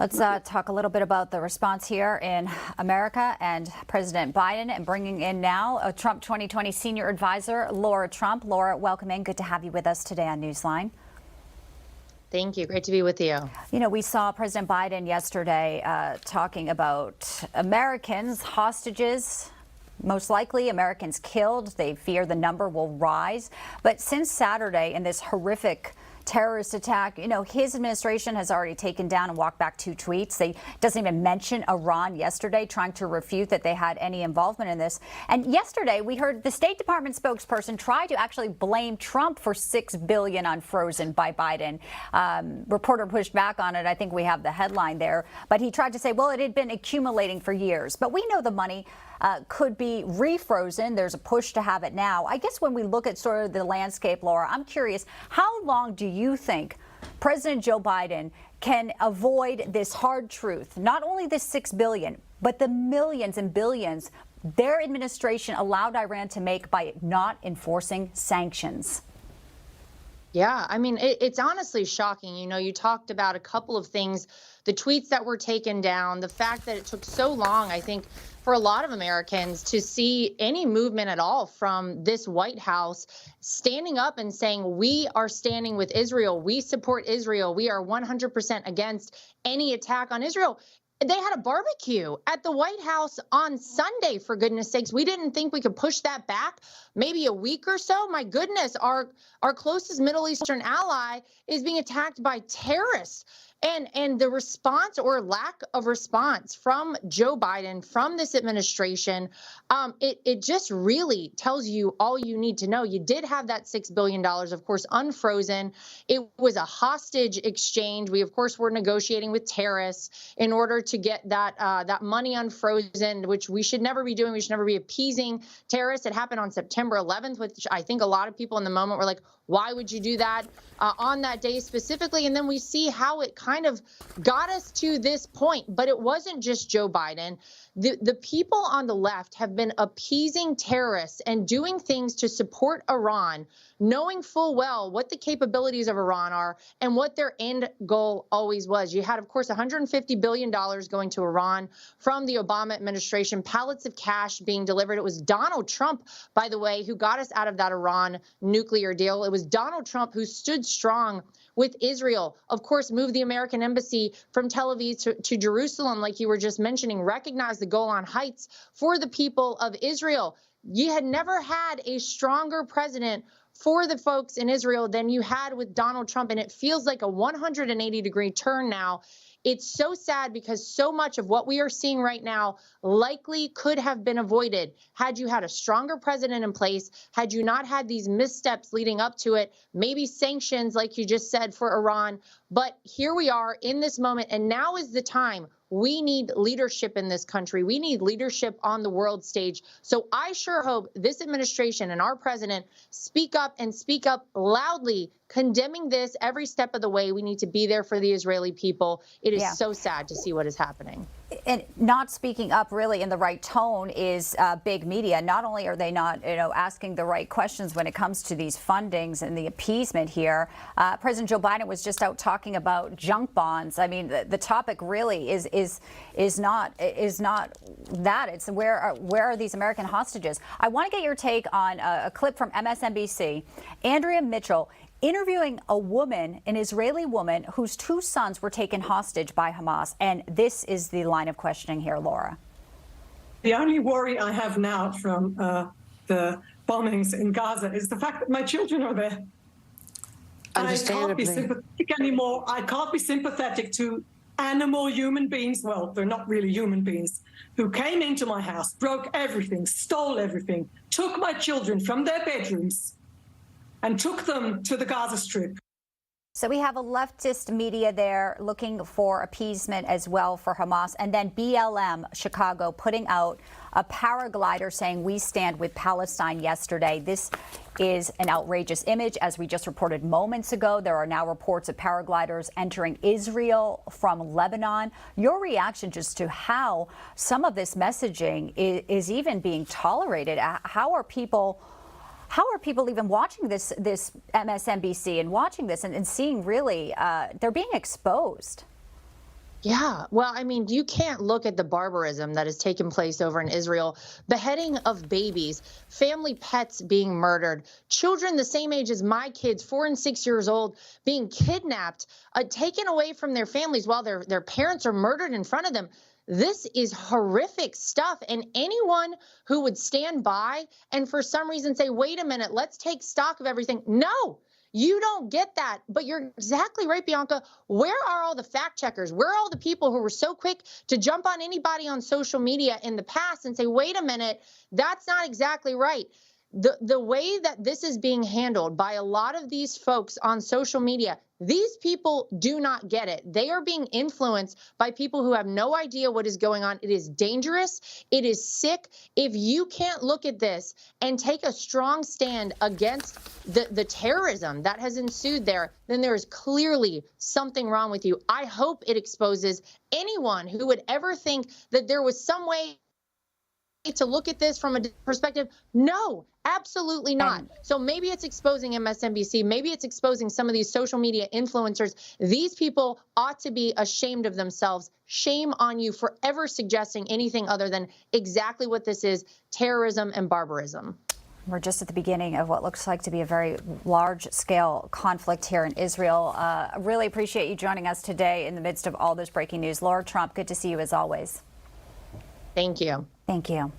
Let's talk a little bit about the response here in America and President Biden, and bringing in now a Trump 2020 senior advisor, Lara Trump. Lara, welcome in. Good to have you with us today on Newsline. Thank you. Great to be with you. You know, we saw President Biden yesterday talking about Americans, hostages, most likely Americans killed. They fear the number will rise. But since Saturday in this horrific terrorist attack, you know, his administration has already taken down and walked back 2 tweets. They doesn't even mention Iran yesterday, trying to refute that they had any involvement in this. And yesterday we heard the State Department spokesperson try to actually blame Trump for $6 billion unfrozen by Biden. Reporter pushed back on it. I think we have the headline there. But he tried to say, well, it had been accumulating for years. But we know the money could be refrozen. There's a push to have it now. I guess when we look at sort of the landscape, Lara, I'm curious, how long do you think President Joe Biden can avoid this hard truth? Not only this $6 billion, but the millions and billions their administration allowed Iran to make by not enforcing sanctions. Yeah, I mean, it's honestly shocking. You know, you talked about a couple of things, the tweets that were taken down, the fact that it took so long, I think, for a lot of Americans to see any movement at all from this White House standing up and saying, we are standing with Israel. We support Israel. We are 100% against any attack on Israel. They had a barbecue at the White House on Sunday, for goodness sakes. We didn't think we could push that back maybe a week or so. My goodness, our closest Middle Eastern ally is being attacked by terrorists. And the response or lack of response from Joe Biden, from this administration, it just really tells you all you need to know. You did have that $6 billion, of course, unfrozen. It was a hostage exchange. We, of course, were negotiating with terrorists in order to get that money unfrozen, which we should never be doing. We should never be appeasing terrorists. It happened on September 11th, which I think a lot of people in the moment were like, why would you do that on that day specifically? And then we see how it kind of got us to this point. But it wasn't just Joe Biden. The people on the left have been appeasing terrorists and doing things to support Iran, knowing full well what the capabilities of Iran are and what their end goal always was. You had, of course, $150 billion going to Iran from the Obama administration, pallets of cash being delivered. It was Donald Trump, by the way, who got us out of that Iran nuclear deal. It was Donald Trump who stood strong with Israel, of course, moved the American embassy from Tel Aviv to Jerusalem, like you were just mentioning, recognized the Golan Heights for the people of Israel. You had never had a stronger president for the folks in Israel than you had with Donald Trump, and it feels like a 180-degree turn now. It's so sad because so much of what we are seeing right now likely could have been avoided had you had a stronger president in place, had you not had these missteps leading up to it, maybe sanctions, like you just said, for Iran. But here we are in this moment, and now is the time. We need leadership in this country. We need leadership on the world stage. So I sure hope this administration and our president speak up and speak up loudly, condemning this every step of the way. We need to be there for the Israeli people. It is so sad to see what is happening. And not speaking up really in the right tone is big media. Not only are they not, asking the right questions when it comes to these fundings and the appeasement here. President Joe Biden was just out talking about junk bonds. I mean, the topic really is not that. It's where are these American hostages? I want to get your take on a clip from MSNBC. Andrea Mitchell interviewing a woman, an Israeli woman, whose 2 sons were taken hostage by Hamas. And this is the line of questioning here, Lara. The only worry I have now from the bombings in Gaza is the fact that my children are there. I can't be sympathetic anymore. I can't be sympathetic to animal human beings. Well, they're not really human beings, who came into my house, broke everything, stole everything, took my children from their bedrooms, and took them to the Gaza Strip. So we have a leftist media there looking for appeasement as well for Hamas. And then BLM Chicago putting out a paraglider saying we stand with Palestine yesterday. This is an outrageous image. As we just reported moments ago, there are now reports of paragliders entering Israel from Lebanon. Your reaction just to how some of this messaging is even being tolerated? How are people even watching this MSNBC and watching this and seeing really they're being exposed? Yeah, well, I mean, you can't look at the barbarism that has taken place over in Israel, beheading of babies, family pets being murdered, children the same age as my kids, 4 and 6 years old, being kidnapped, taken away from their families while their parents are murdered in front of them. This is horrific stuff. And anyone who would stand by and for some reason say, wait a minute, let's take stock of everything. No. You don't get that. But you're exactly right, Bianca. Where are all the fact checkers? Where are all the people who were so quick to jump on anybody on social media in the past and say, wait a minute, that's not exactly right? The way that this is being handled by a lot of these folks on social media, these people do not get it. They are being influenced by people who have no idea what is going on. It is dangerous. It is sick. If you can't look at this and take a strong stand against the terrorism that has ensued there, then there is clearly something wrong with you. I hope it exposes anyone who would ever think that there was some way to look at this from a perspective. No, absolutely not. So maybe it's exposing MSNBC. Maybe it's exposing some of these social media influencers. These people ought to be ashamed of themselves. Shame on you for ever suggesting anything other than exactly what this is: terrorism and barbarism. We're just at the beginning of what looks like to be a very large-scale conflict here in Israel. I really appreciate you joining us today in the midst of all this breaking news. Lara Trump, good to see you as always. Thank you. Thank you.